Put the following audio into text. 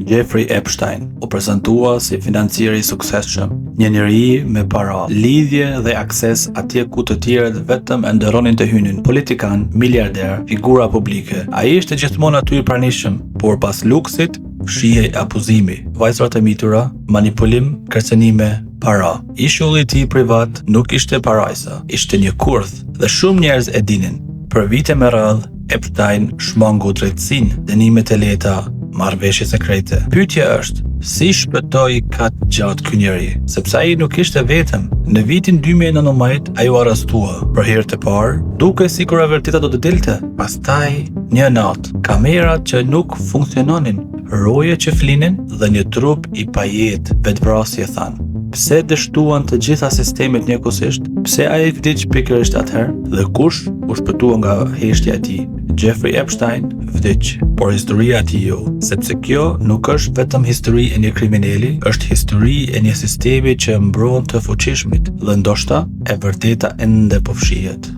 Jeffrey Epstein u prezantua si financieri i suksesshëm, një njeri me para, lidhje dhe akses atje ku të tjerët vetëm e ndërronin të hynin, politikan, miliarder, figura publike. Ai ishte gjithmonë aty i pranishëm, por pas luksit fshihej abuzimi, vajzrat e mitura, manipulim, kërcenime, para. Ishulli i tij privat nuk ishte parajsa, ishte një kurth dhe shumë njerëz e dinin. Për vite me radhë, Epstein shmangu drejtësinë, dënimet e lehta, marrëveshje sekrete. Pyetja është, si shpëtoi kaq gjatë ky njeri? Sepse ai nuk ishte vetëm. Në vitin 2019 ai u arrestua për herë të parë, duke sikur e vërteta do të dilte. Pastaj, një natë, kamerat që nuk funksiononin, roje që flinin dhe një trup i pajet vetvrasje thanë. Pse dështuan të gjitha sistemet njëkohësisht? Pse ai vdiq pikërisht atëherë? Dhe kush u shpëtua nga heshtja e tij? Jeffrey Epstein vdiq, por historia e tij jo, sepse kjo nuk është vetëm histori e një kriminali, është histori e një sistemi që mbron të fuqishmit dhe ndoshta e vërteta ende po fshihet.